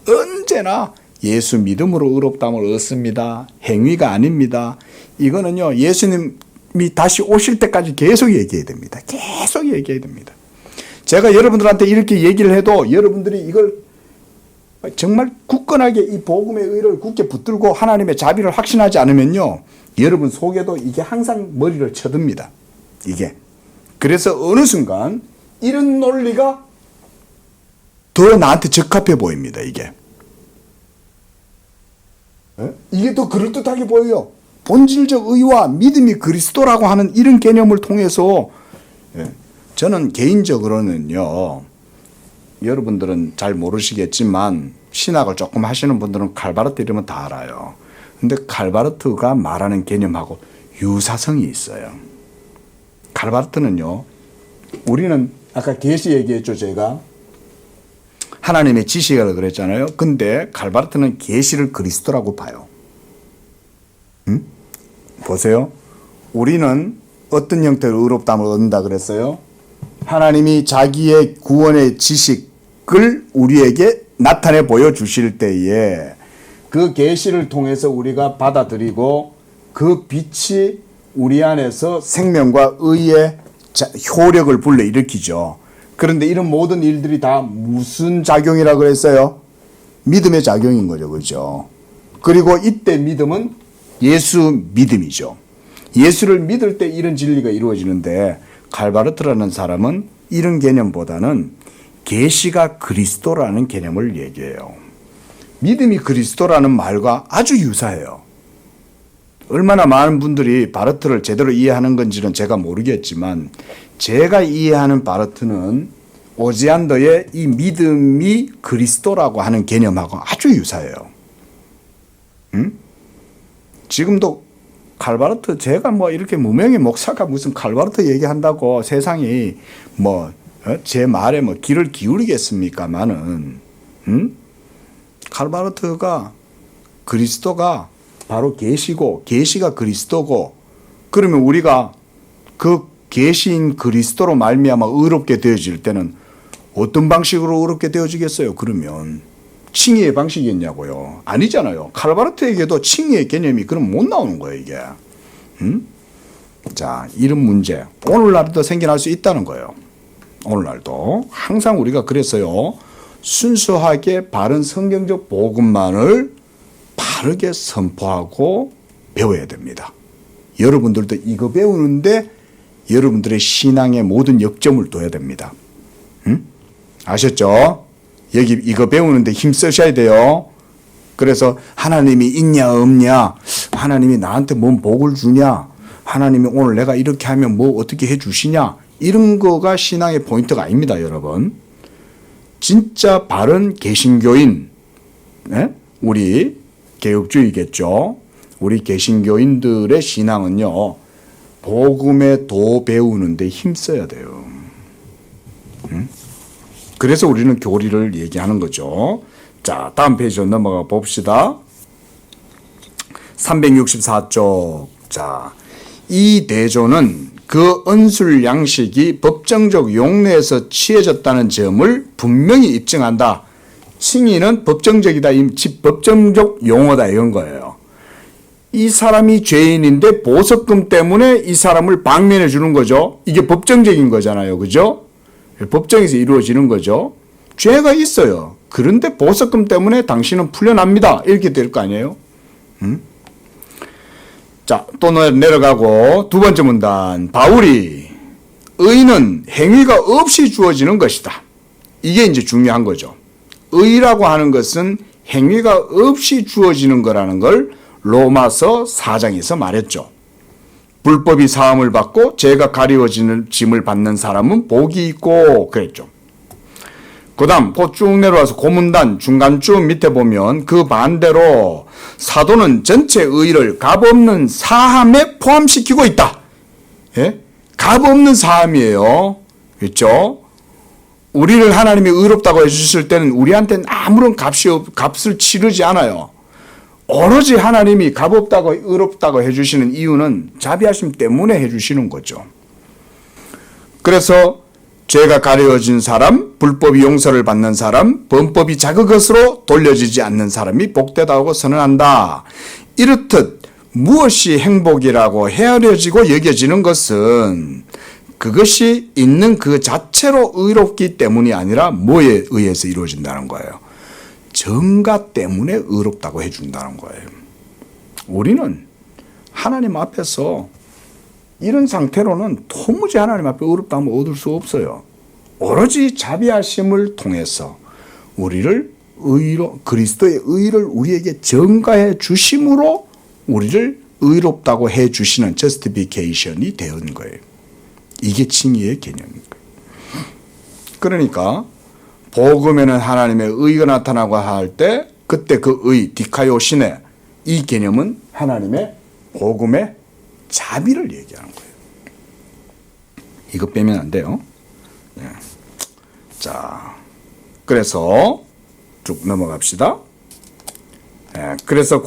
언제나 예수 믿음으로 의롭다함을 얻습니다. 행위가 아닙니다. 이거는요, 예수님이 다시 오실 때까지 계속 얘기해야 됩니다. 계속 얘기해야 됩니다. 제가 여러분들한테 이렇게 얘기를 해도 여러분들이 이걸 정말 굳건하게 이 복음의 의를 굳게 붙들고 하나님의 자비를 확신하지 않으면요, 여러분 속에도 이게 항상 머리를 쳐듭니다. 이게. 그래서 어느 순간 이런 논리가 더 나한테 적합해 보입니다. 이게. 이게 더 그럴듯하게 보여요. 본질적 의와 믿음이 그리스도라고 하는 이런 개념을 통해서 저는 개인적으로는요, 여러분들은 잘 모르시겠지만 신학을 조금 하시는 분들은 칼바르트 이러면 다 알아요. 근데 칼바르트가 말하는 개념하고 유사성이 있어요. 칼바르트는요, 우리는 아까 계시 얘기했죠, 제가. 하나님의 지식이라고 그랬잖아요. 근데 칼바르트는 계시를 그리스도라고 봐요. 보세요. 우리는 어떤 형태로 의롭다함을 얻는다 그랬어요? 하나님이 자기의 구원의 지식을 우리에게 나타내 보여주실 때에 그 계시를 통해서 우리가 받아들이고 그 빛이 우리 안에서 생명과 의의 효력을 불러일으키죠. 그런데 이런 모든 일들이 다 무슨 작용이라고 그랬어요? 믿음의 작용인 거죠. 그죠? 그리고 이때 믿음은 예수 믿음이죠. 예수를 믿을 때 이런 진리가 이루어지는데 칼바르트라는 사람은 이런 개념보다는 계시가 그리스도라는 개념을 얘기해요. 믿음이 그리스도라는 말과 아주 유사해요. 얼마나 많은 분들이 바르트를 제대로 이해하는 건지는 제가 모르겠지만 제가 이해하는 바르트는 오지안더의 이 믿음이 그리스도라고 하는 개념하고 아주 유사해요. 지금도 칼바르트 제가 뭐 이렇게 무명의 목사가 무슨 칼바르트 얘기한다고 세상이 뭐 제 말에 뭐 귀를 기울이겠습니까마는 칼바르트가 그리스도가 바로 계시고 계시가 그리스도고 그러면 우리가 그 계시인 그리스도로 말미암아 의롭게 되어질 때는 어떤 방식으로 의롭게 되어지겠어요? 그러면 칭의의 방식이겠냐고요? 아니잖아요. 칼바르트에게도 칭의의 개념이 그럼 못 나오는 거예요, 이게. 자, 이런 문제 오늘날도 생겨날 수 있다는 거예요. 오늘날도 항상 우리가 그랬어요. 순수하게 바른 성경적 복음만을 바르게 선포하고 배워야 됩니다. 여러분들도 이거 배우는데 여러분들의 신앙의 모든 역점을 둬야 됩니다. 아셨죠? 여기 이거 배우는데 힘 쓰셔야 돼요. 그래서 하나님이 있냐 없냐, 하나님이 나한테 뭔 복을 주냐, 하나님이 오늘 내가 이렇게 하면 뭐 어떻게 해 주시냐, 이런 거가 신앙의 포인트가 아닙니다, 여러분. 진짜 바른 개신교인, 우리 개혁주의겠죠. 우리 개신교인들의 신앙은요, 복음의 도 배우는데 힘써야 돼요. 그래서 우리는 교리를 얘기하는 거죠. 자, 다음 페이지로 넘어가 봅시다. 364쪽. 자, 이 대조는 그 언술 양식이 법정적 용례에서 취해졌다는 점을 분명히 입증한다. 칭의는 법정적이다, 법정적 용어다, 이런 거예요. 이 사람이 죄인인데 보석금 때문에 이 사람을 방면해 주는 거죠. 이게 법정적인 거잖아요. 그죠? 법정에서 이루어지는 거죠. 죄가 있어요. 그런데 보석금 때문에 당신은 풀려납니다. 이렇게 될 거 아니에요? 자, 또 내려가고 두 번째 문단. 바울이 의는 행위가 없이 주어지는 것이다. 이게 이제 중요한 거죠. 의라고 하는 것은 행위가 없이 주어지는 거라는 걸 로마서 4장에서 말했죠. 불법이 사함을 받고 죄가 가리워짐을 받는 사람은 복이 있고 그랬죠. 그 다음 쭉 내려와서 고문단 중간쯤 밑에 보면 그 반대로 사도는 전체 의를 값없는 사함에 포함시키고 있다. 예? 값없는 사함이에요. 그렇죠? 우리를 하나님이 의롭다고 해주실 때는 우리한테는 아무런 값을 치르지 않아요. 오로지 하나님이 값없다고 의롭다고 해주시는 이유는 자비하심 때문에 해주시는 거죠. 그래서 죄가 가려진 사람, 불법이 용서를 받는 사람, 범법이 작은 것으로 돌려지지 않는 사람이 복되다고 선언한다. 이렇듯 무엇이 행복이라고 헤아려지고 여겨지는 것은 그것이 있는 그 자체로 의롭기 때문이 아니라 뭐에 의해서 이루어진다는 거예요. 정가 때문에 의롭다고 해준다는 거예요. 우리는 하나님 앞에서 이런 상태로는 도무지 하나님 앞에 의롭다함을 얻을 수 없어요. 오로지 자비하심을 통해서 우리를 그리스도의 의를 우리에게 전가해 주심으로 우리를 의롭다고 해 주시는 저스티피케이션이 되는 거예요. 이게 칭의의 개념인 거예요. 그러니까 복음에는 하나님의 의가 나타나고 할 때 그때 그 의, 디카요시네, 이 개념은 하나님의 복음의 자비를 얘기하는 거예요. 이거 빼면 안 돼요. 네. 자, 그래서 쭉 넘어갑시다. 네, 그래서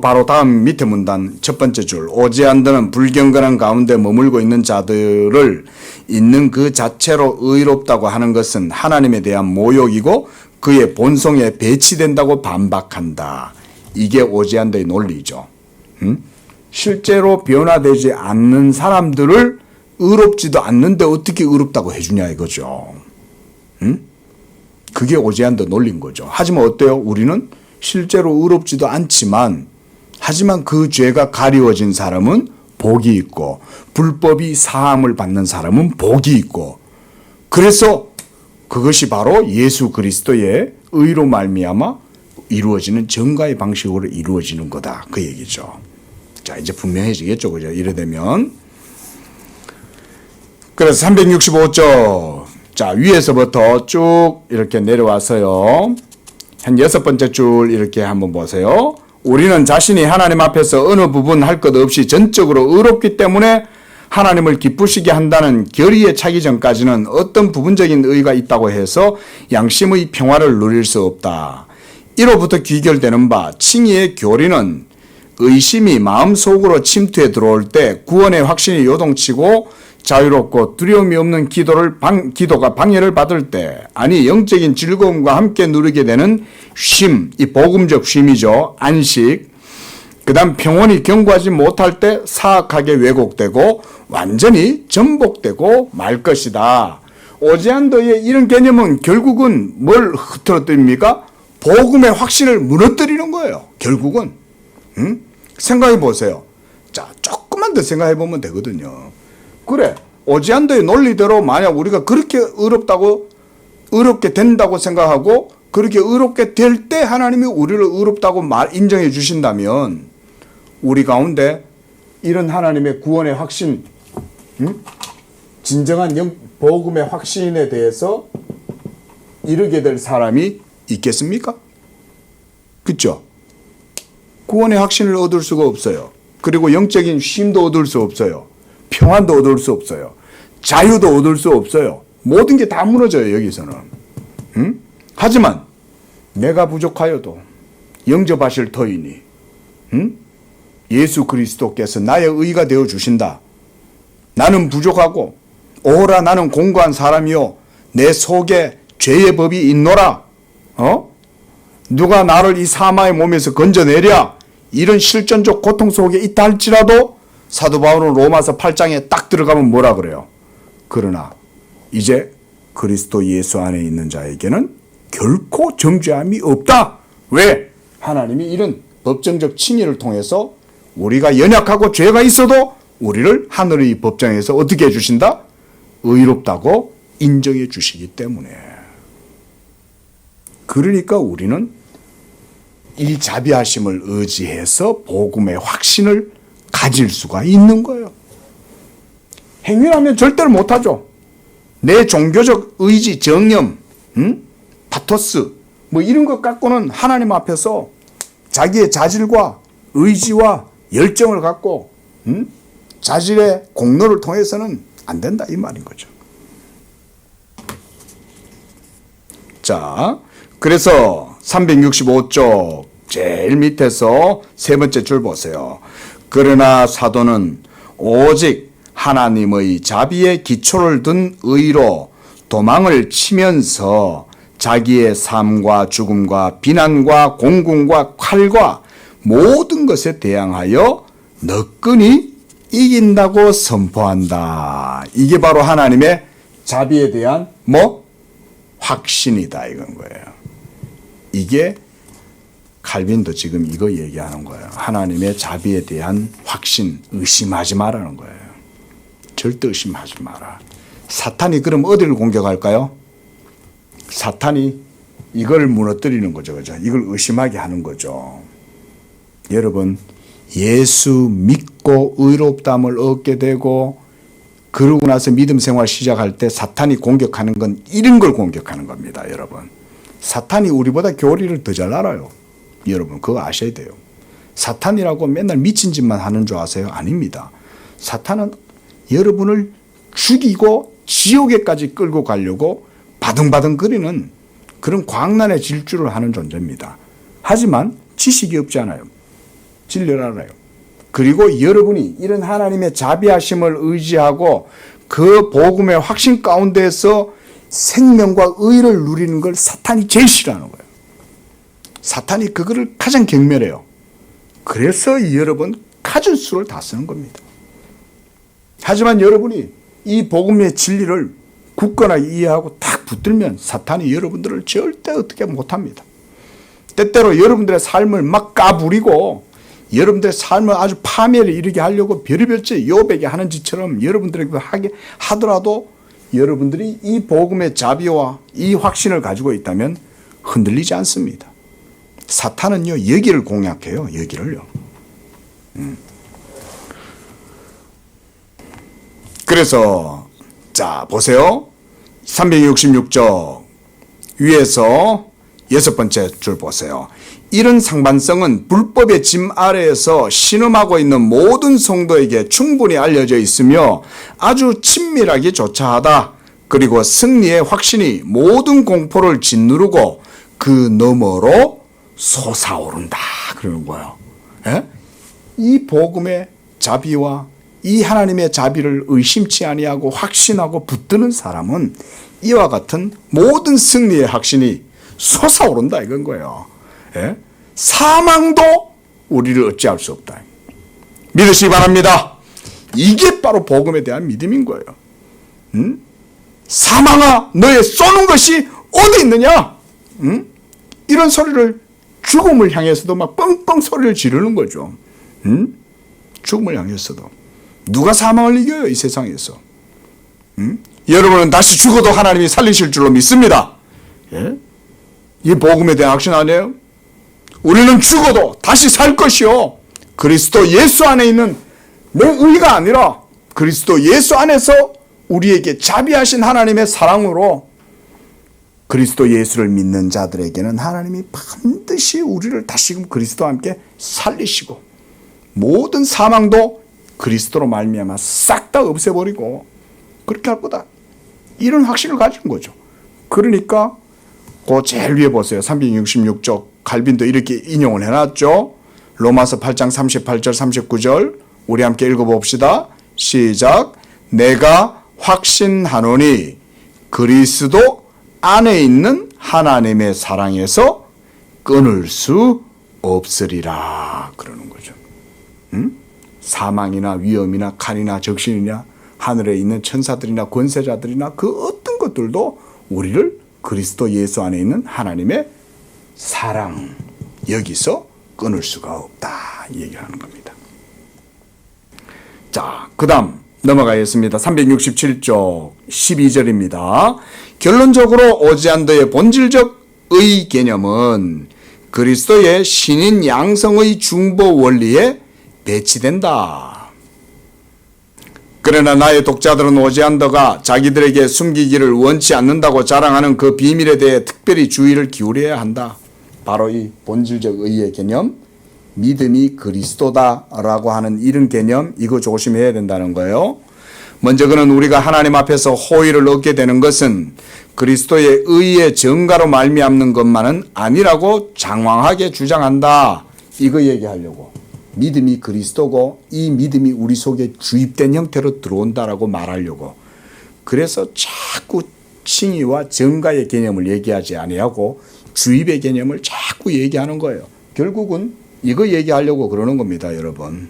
바로 다음 밑에 문단 첫 번째 줄. 오지안드는 불경건한 가운데 머물고 있는 자들을 있는 그 자체로 의롭다고 하는 것은 하나님에 대한 모욕이고 그의 본성에 배치된다고 반박한다. 이게 오지안드의 논리죠. 실제로 변화되지 않는 사람들을 의롭지도 않는데 어떻게 의롭다고 해주냐 이거죠. 그게 오지안도 논린 거죠. 하지만 어때요? 우리는 실제로 의롭지도 않지만 하지만 그 죄가 가리워진 사람은 복이 있고 불법이 사함을 받는 사람은 복이 있고 그래서 그것이 바로 예수 그리스도의 의로 말미암아 이루어지는 정가의 방식으로 이루어지는 거다. 그 얘기죠. 자, 이제 분명해지겠죠. 그죠? 이래 되면. 그래서 365쪽. 자, 위에서부터 쭉 이렇게 내려와서요. 한 6번째 줄 이렇게 한번 보세요. 우리는 자신이 하나님 앞에서 어느 부분 할 것 없이 전적으로 의롭기 때문에 하나님을 기쁘시게 한다는 결의에 차기 전까지는 어떤 부분적인 의의가 있다고 해서 양심의 평화를 누릴 수 없다. 이로부터 귀결되는 바 칭의의 교리는 의심이 마음속으로 침투해 들어올 때 구원의 확신이 요동치고 자유롭고 두려움이 없는 기도가 방해를 받을 때, 아니 영적인 즐거움과 함께 누리게 되는 쉼, 이 복음적 쉼이죠. 안식. 그 다음 평온이 견고하지 못할 때 사악하게 왜곡되고 완전히 전복되고 말 것이다. 오지안더의 이런 개념은 결국은 뭘 흐트러뜨립니까? 복음의 확신을 무너뜨리는 거예요. 결국은. 생각해 보세요. 자, 조금만 더 생각해 보면 되거든요. 그래, 오지안더의 논리대로 만약 우리가 그렇게 의롭게 된다고 생각하고 그렇게 의롭게 될 때 하나님이 우리를 의롭다고 인정해 주신다면 우리 가운데 이런 하나님의 구원의 확신, 진정한 복음의 확신에 대해서 이르게 될 사람이 있겠습니까? 그렇죠? 구원의 확신을 얻을 수가 없어요. 그리고 영적인 쉼도 얻을 수 없어요. 평안도 얻을 수 없어요. 자유도 얻을 수 없어요. 모든 게 다 무너져요, 여기서는. 하지만 내가 부족하여도 영접하실 터이니 예수 그리스도께서 나의 의가 되어 주신다. 나는 부족하고 오호라 나는 공고한 사람이요 내 속에 죄의 법이 있노라. 누가 나를 이 사마의 몸에서 건져내랴. 이런 실존적 고통 속에 있다 할지라도 사도 바울은 로마서 8장에 딱 들어가면 뭐라 그래요? 그러나 이제 그리스도 예수 안에 있는 자에게는 결코 정죄함이 없다. 왜? 하나님이 이런 법정적 칭의를 통해서 우리가 연약하고 죄가 있어도 우리를 하늘의 법정에서 어떻게 해주신다? 의롭다고 인정해 주시기 때문에. 그러니까 우리는 이 자비하심을 의지해서 복음의 확신을 가질 수가 있는 거예요. 행위라면 절대로 못하죠. 내 종교적 의지, 정념, 파토스 뭐 이런 것 갖고는 하나님 앞에서 자기의 자질과 의지와 열정을 갖고 자질의 공로를 통해서는 안 된다 이 말인 거죠. 자, 그래서 365쪽 제일 밑에서 세 번째 줄 보세요. 그러나 사도는 오직 하나님의 자비에 기초를 둔 의로 도망을 치면서 자기의 삶과 죽음과 비난과 공궁과 칼과 모든 것에 대항하여 너끈히 이긴다고 선포한다. 이게 바로 하나님의 자비에 대한 확신이다 이건 거예요. 이게 칼빈도 지금 이거 얘기하는 거예요. 하나님의 자비에 대한 확신, 의심하지 말라는 거예요. 절대 의심하지 마라. 사탄이 그럼 어디를 공격할까요? 사탄이 이걸 무너뜨리는 거죠. 그죠? 이걸 의심하게 하는 거죠. 여러분, 예수 믿고 의롭다함을 얻게 되고 그러고 나서 믿음 생활 시작할 때 사탄이 공격하는 건 이런 걸 공격하는 겁니다. 여러분, 사탄이 우리보다 교리를 더 잘 알아요. 여러분 그거 아셔야 돼요. 사탄이라고 맨날 미친 짓만 하는 줄 아세요? 아닙니다. 사탄은 여러분을 죽이고 지옥에까지 끌고 가려고 바등바등거리는 그런 광란의 질주를 하는 존재입니다. 하지만 지식이 없잖아요. 진리를 알아요. 그리고 여러분이 이런 하나님의 자비하심을 의지하고 그 복음의 확신 가운데에서 생명과 의를 누리는 걸 사탄이 제일 싫어하는 거예요. 사탄이 그거를 가장 경멸해요. 그래서 여러분 가진 수를 다 쓰는 겁니다. 하지만 여러분이 이 복음의 진리를 굳건하게 이해하고 딱 붙들면 사탄이 여러분들을 절대 어떻게 못합니다. 때때로 여러분들의 삶을 막 까부리고 여러분들의 삶을 아주 파멸에 이르게 하려고 별의별 짓 요백이 하는 짓처럼 여러분들에게 하게 하더라도 여러분들이 이 복음의 자비와 이 확신을 가지고 있다면 흔들리지 않습니다. 사탄은요, 여기를 공략해요. 여기를요. 그래서 자 보세요. 366쪽 위에서 6번째 줄 보세요. 이런 상반성은 불법의 짐 아래에서 신음하고 있는 모든 성도에게 충분히 알려져 있으며 아주 친밀하게 조차하다. 그리고 승리의 확신이 모든 공포를 짓누르고 그 너머로 솟아오른다. 그러는 거예요. 예? 이 복음의 자비와 이 하나님의 자비를 의심치 아니하고 확신하고 붙드는 사람은 이와 같은 모든 승리의 확신이 솟아오른다 이건 거예요. 예? 사망도 우리를 어찌할 수 없다. 믿으시기 바랍니다. 이게 바로 복음에 대한 믿음인 거예요. 사망아 너의 쏘는 것이 어디 있느냐? 이런 소리를 죽음을 향해서도 막 뻥뻥 소리를 지르는 거죠. 죽음을 향해서도. 누가 사망을 이겨요 이 세상에서. 여러분은 다시 죽어도 하나님이 살리실 줄로 믿습니다. 예? 이 복음에 대한 확신 아니에요? 우리는 죽어도 다시 살 것이요. 그리스도 예수 안에 있는 내 의가 아니라 그리스도 예수 안에서 우리에게 자비하신 하나님의 사랑으로 그리스도 예수를 믿는 자들에게는 하나님이 반드시 우리를 다시금 그리스도와 함께 살리시고 모든 사망도 그리스도로 말미암아 싹 다 없애버리고 그렇게 할 거다. 이런 확신을 가진 거죠. 그러니까 그 제일 위에 보세요. 366쪽 갈빈도 이렇게 인용을 해놨죠. 로마서 8장 38절 39절 우리 함께 읽어봅시다. 시작. 내가 확신하노니 그리스도 안에 있는 하나님의 사랑에서 끊을 수 없으리라. 그러는 거죠. 사망이나 위험이나 칼이나 적신이나 하늘에 있는 천사들이나 권세자들이나 그 어떤 것들도 우리를 그리스도 예수 안에 있는 하나님의 사랑 여기서 끊을 수가 없다 얘기하는 겁니다. 자, 그 다음 넘어가겠습니다. 367쪽 12절입니다. 결론적으로 오지안더의 본질적 의 개념은 그리스도의 신인 양성의 중보 원리에 배치된다. 그러나 나의 독자들은 오지안더가 자기들에게 숨기기를 원치 않는다고 자랑하는 그 비밀에 대해 특별히 주의를 기울여야 한다. 바로 이 본질적 의의 개념, 믿음이 그리스도다라고 하는 이런 개념, 이거 조심해야 된다는 거예요. 먼저 그는 우리가 하나님 앞에서 호의를 얻게 되는 것은 그리스도의 의의 증가로 말미암는 것만은 아니라고 장황하게 주장한다. 이거 얘기하려고. 믿음이 그리스도고 이 믿음이 우리 속에 주입된 형태로 들어온다라고 말하려고. 그래서 자꾸 칭의와 증가의 개념을 얘기하지 아니하고 주입의 개념을 자꾸 얘기하는 거예요. 결국은 이거 얘기하려고 그러는 겁니다, 여러분.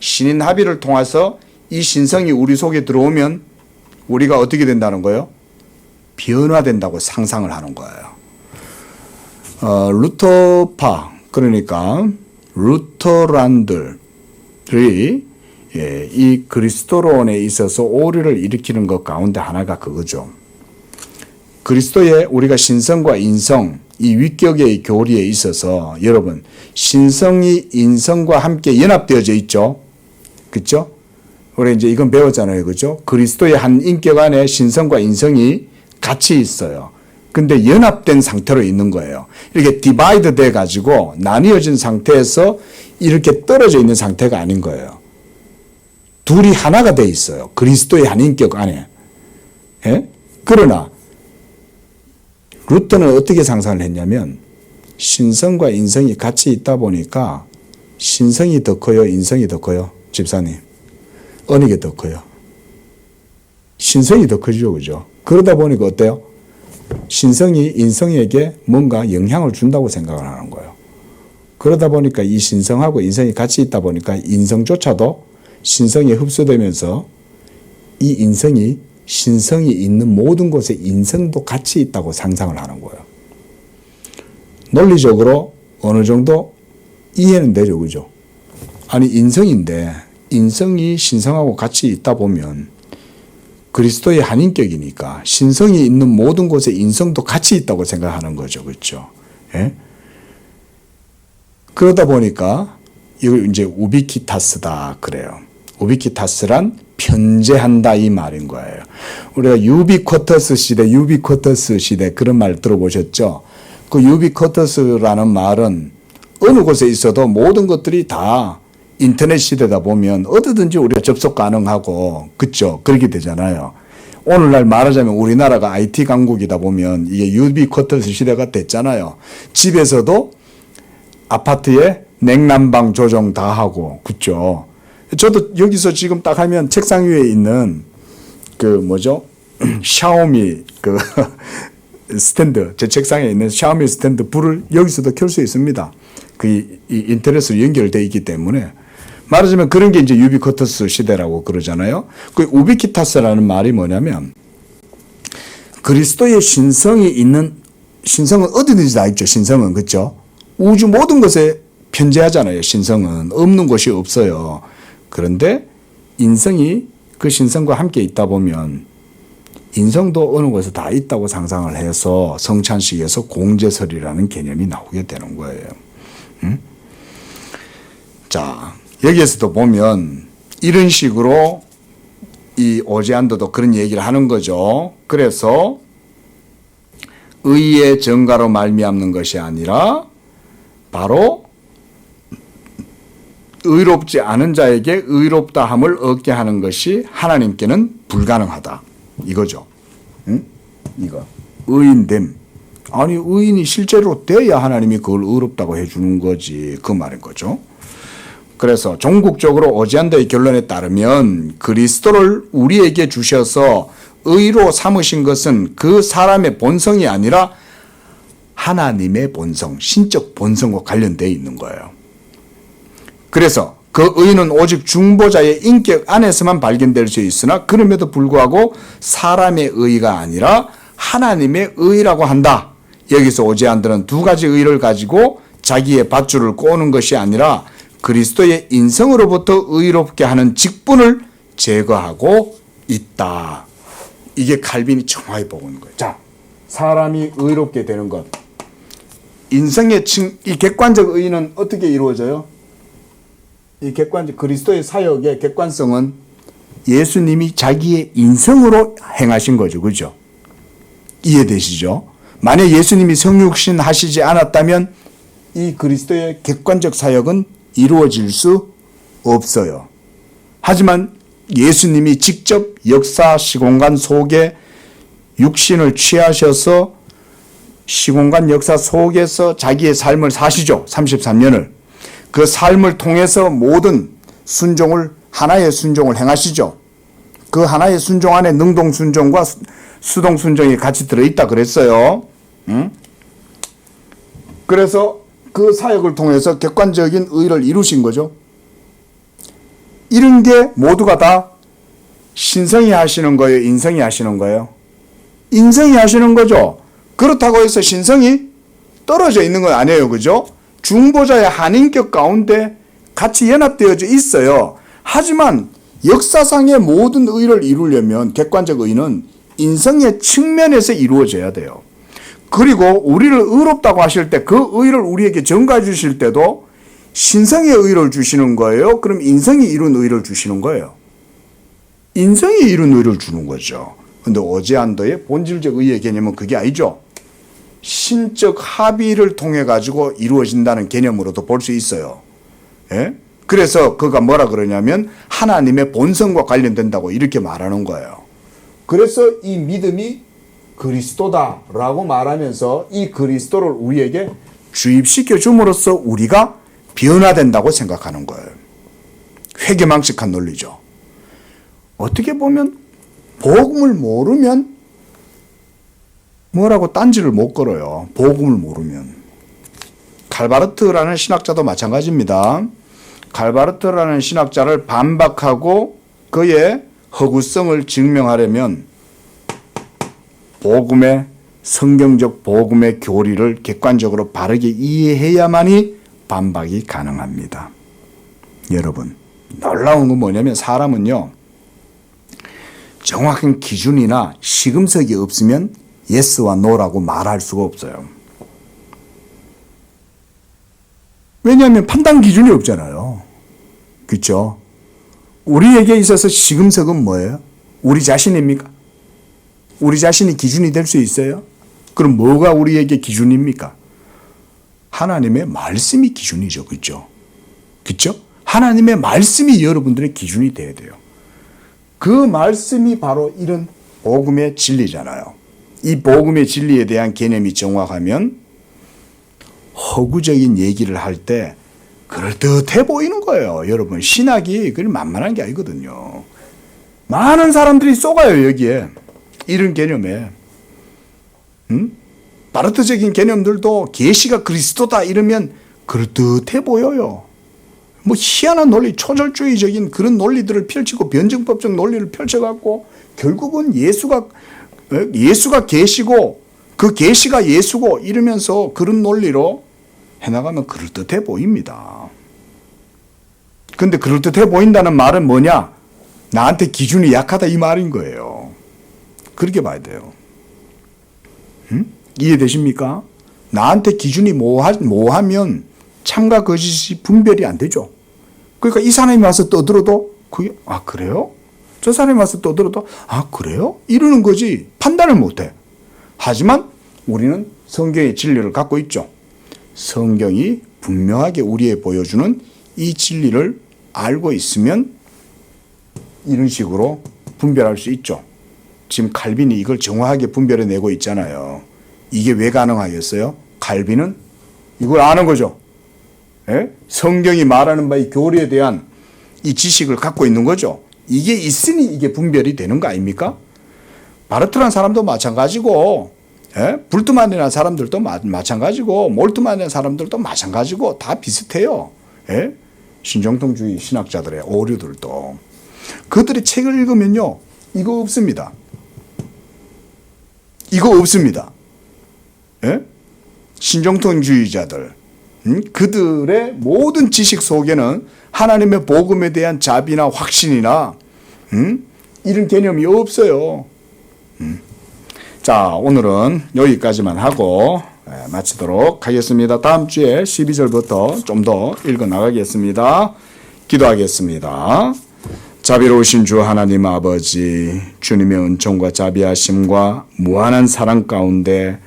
신인 합의를 통해서 이 신성이 우리 속에 들어오면 우리가 어떻게 된다는 거예요? 변화된다고 상상을 하는 거예요. 루터파, 그러니까 루터란들이 이 그리스도론에 있어서 오류를 일으키는 것 가운데 하나가 그거죠. 그리스도의 우리가 신성과 인성, 이 위격의 교리에 있어서 여러분 신성이 인성과 함께 연합되어져 있죠. 그렇죠? 우리 이제 이건 배웠잖아요. 그렇죠? 그리스도의 한 인격 안에 신성과 인성이 같이 있어요. 근데 연합된 상태로 있는 거예요. 이렇게 디바이드 돼 가지고 나뉘어진 상태에서 이렇게 떨어져 있는 상태가 아닌 거예요. 둘이 하나가 돼 있어요. 그리스도의 한 인격 안에. 예? 그러나 루터는 어떻게 상상을 했냐면 신성과 인성이 같이 있다 보니까 신성이 더 커요? 인성이 더 커요? 집사님. 어느 게 더 커요? 신성이 더 크죠. 그죠? 그러다 보니까 어때요? 신성이 인성에게 뭔가 영향을 준다고 생각을 하는 거예요. 그러다 보니까 이 신성하고 인성이 같이 있다 보니까 인성조차도 신성에 흡수되면서 이 인성이 신성이 있는 모든 곳에 인성도 같이 있다고 상상을 하는 거예요. 논리적으로 어느 정도 이해는 되죠, 그죠? 아니, 인성인데, 인성이 신성하고 같이 있다 보면 그리스도의 한 인격이니까 신성이 있는 모든 곳에 인성도 같이 있다고 생각하는 거죠, 그렇죠? 예? 그러다 보니까 이걸 이제 우비키타스다 그래요. 우비키타스란 편재한다 이 말인 거예요. 우리가 유비쿼터스 시대 그런 말 들어보셨죠? 그 유비쿼터스라는 말은 어느 곳에 있어도 모든 것들이 다 인터넷 시대다 보면 어디든지 우리가 접속 가능하고, 그쵸? 그렇게 되잖아요. 오늘날 말하자면 우리나라가 IT 강국이다 보면 이게 유비쿼터스 시대가 됐잖아요. 집에서도 아파트에 냉난방 조정 다 하고, 그쵸? 저도 여기서 지금 딱 하면 책상 위에 있는 샤오미 스탠드, 제 책상에 있는 샤오미 스탠드 불을 여기서도 켤 수 있습니다. 이 인터넷으로 연결되어 있기 때문에. 말하자면 그런 게 이제 유비쿼터스 시대라고 그러잖아요. 그 우비키타스라는 말이 뭐냐면 그리스도의 신성은 어디든지 다 있죠. 신성은, 그렇죠? 우주 모든 것에 편재하잖아요. 신성은 없는 곳이 없어요. 그런데 인성이 그 신성과 함께 있다 보면 인성도 어느 곳에 다 있다고 상상을 해서 성찬식에서 공제설이라는 개념이 나오게 되는 거예요. 자, 여기에서도 보면 이런 식으로 이 오제안도도 그런 얘기를 하는 거죠. 그래서 의의 전가로 말미암는 것이 아니라 바로 의롭지 않은 자에게 의롭다함을 얻게 하는 것이 하나님께는 불가능하다. 이거죠. 응? 이거. 의인됨. 아니, 의인이 실제로 돼야 하나님이 그걸 의롭다고 해주는 거지. 그 말인 거죠. 그래서 종국적으로 오지안도의 결론에 따르면 그리스도를 우리에게 주셔서 의로 삼으신 것은 그 사람의 본성이 아니라 하나님의 본성, 신적 본성과 관련되어 있는 거예요. 그래서 그 의는 오직 중보자의 인격 안에서만 발견될 수 있으나 그럼에도 불구하고 사람의 의가 아니라 하나님의 의라고 한다. 여기서 오제안들은 두 가지 의를 가지고 자기의 밧줄을 꼬는 것이 아니라 그리스도의 인성으로부터 의롭게 하는 직분을 제거하고 있다. 이게 칼빈이 정확히 보고 있는 거예요. 자, 사람이 의롭게 되는 것. 인성의 이 객관적 의는 어떻게 이루어져요? 이 객관적 그리스도의 사역의 객관성은 예수님이 자기의 인성으로 행하신 거죠. 그죠? 이해되시죠? 만약 예수님이 성육신 하시지 않았다면 이 그리스도의 객관적 사역은 이루어질 수 없어요. 하지만 예수님이 직접 역사 시공간 속에 육신을 취하셔서 시공간 역사 속에서 자기의 삶을 사시죠. 33년을. 그 삶을 통해서 모든 순종을, 하나의 순종을 행하시죠. 그 하나의 순종 안에 능동 순종과 수동 순종이 같이 들어있다 그랬어요. 응? 그래서 그 사역을 통해서 객관적인 의를 이루신 거죠. 이런 게 모두가 다 신성이 하시는 거예요? 인성이 하시는 거예요? 인성이 하시는 거죠. 그렇다고 해서 신성이 떨어져 있는 건 아니에요. 그죠? 중보자의 한인격 가운데 같이 연합되어져 있어요. 하지만 역사상의 모든 의를 이루려면 객관적 의는 인성의 측면에서 이루어져야 돼요. 그리고 우리를 의롭다고 하실 때 그 의를 우리에게 전가해 주실 때도 신성의 의를 주시는 거예요? 그럼 인성이 이룬 의를 주시는 거예요? 인성이 이룬 의를 주는 거죠. 근데 오제안도의 본질적 의의 개념은 그게 아니죠. 신적 합의를 통해 가지고 이루어진다는 개념으로도 볼 수 있어요. 예? 그래서 그가 뭐라 그러냐면 하나님의 본성과 관련된다고 이렇게 말하는 거예요. 그래서 이 믿음이 그리스도다라고 말하면서 이 그리스도를 우리에게 주입시켜 줌으로써 우리가 변화된다고 생각하는 거예요. 회개망측한 논리죠. 어떻게 보면 복음을 모르면 뭐라고 딴지를 못 걸어요. 복음을 모르면. 칼바르트라는 신학자도 마찬가지입니다. 칼바르트라는 신학자를 반박하고 그의 허구성을 증명하려면 복음의 성경적 복음의 교리를 객관적으로 바르게 이해해야만이 반박이 가능합니다. 여러분, 놀라운 건 뭐냐면 사람은요, 정확한 기준이나 시금석이 없으면 예스와 노라고 말할 수가 없어요. 왜냐하면 판단 기준이 없잖아요. 그렇죠? 우리에게 있어서 시금석은 뭐예요? 우리 자신입니까? 우리 자신이 기준이 될 수 있어요? 그럼 뭐가 우리에게 기준입니까? 하나님의 말씀이 기준이죠. 그렇죠? 그렇죠? 하나님의 말씀이 여러분들의 기준이 돼야 돼요. 그 말씀이 바로 이런 복음의 진리잖아요. 이 복음의 진리에 대한 개념이 정확하면 허구적인 얘기를 할 때 그럴듯해 보이는 거예요. 여러분, 신학이 그리 만만한 게 아니거든요. 많은 사람들이 쏘가요, 여기에. 이런 개념에. 바르트적인 개념들도 계시가 그리스도다 이러면 그럴듯해 보여요. 뭐 희한한 논리, 초절주의적인 그런 논리들을 펼치고 변증법적 논리를 펼쳐갖고 결국은 예수가 계시고 그 계시가 예수고 이러면서 그런 논리로 해나가면 그럴듯해 보입니다. 근데 그럴듯해 보인다는 말은 뭐냐? 나한테 기준이 약하다 이 말인 거예요. 그렇게 봐야 돼요. 이해되십니까? 나한테 기준이 모호하면 참과 거짓이 분별이 안 되죠. 그러니까 이 사람이 와서 떠들어도 그게 그래요? 저 사람이 와서 떠들어도 그래요? 이러는 거지 판단을 못해. 하지만 우리는 성경의 진리를 갖고 있죠. 성경이 분명하게 우리에 보여주는 이 진리를 알고 있으면 이런 식으로 분별할 수 있죠. 지금 칼빈이 이걸 정확하게 분별해내고 있잖아요. 이게 왜 가능하겠어요? 칼빈은 이걸 아는 거죠. 예? 성경이 말하는 바의 교리에 대한 이 지식을 갖고 있는 거죠. 이게 있으니 이게 분별이 되는 거 아닙니까? 바르트란 사람도 마찬가지고, 불트만이라는 사람들도 마찬가지고, 몰트만이라는 사람들도 마찬가지고 다 비슷해요. 예? 신정통주의 신학자들의 오류들도. 그들의 책을 읽으면요, 이거 없습니다. 이거 없습니다. 예? 신정통주의자들. 그들의 모든 지식 속에는 하나님의 복음에 대한 자비나 확신이나 이런 개념이 없어요. 자, 오늘은 여기까지만 하고 마치도록 하겠습니다. 다음 주에 12절부터 좀 더 읽어 나가겠습니다. 기도하겠습니다. 자비로우신 주 하나님 아버지, 주님의 은총과 자비하심과 무한한 사랑 가운데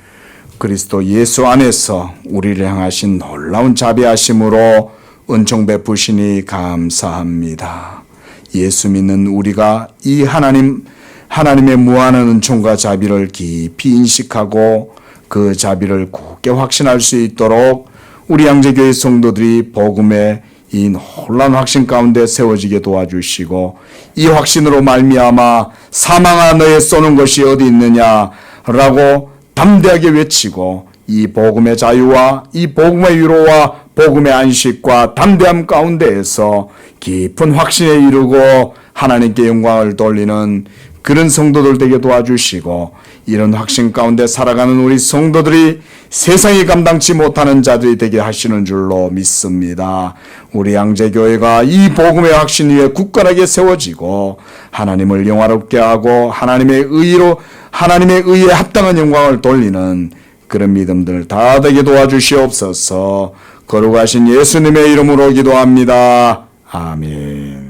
그리스도 예수 안에서 우리를 향하신 놀라운 자비하심으로 은총 베푸시니 감사합니다. 예수 믿는 우리가 이 하나님의 무한한 은총과 자비를 깊이 인식하고 그 자비를 굳게 확신할 수 있도록 우리 양재교회 성도들이 복음의 이 놀라운 확신 가운데 세워지게 도와주시고 이 확신으로 말미암아 사망아 너의 쏘는 것이 어디 있느냐라고 담대하게 외치고 이 복음의 자유와 이 복음의 위로와 복음의 안식과 담대함 가운데에서 깊은 확신에 이르고 하나님께 영광을 돌리는 그런 성도들 되게 도와주시고 이런 확신 가운데 살아가는 우리 성도들이 세상이 감당치 못하는 자들이 되게 하시는 줄로 믿습니다. 우리 양재교회가 이 복음의 확신 위에 굳건하게 세워지고 하나님을 영화롭게 하고 하나님의 의에 합당한 영광을 돌리는 그런 믿음들 다 되게 도와주시옵소서. 거룩하신 예수님의 이름으로 기도합니다. 아멘.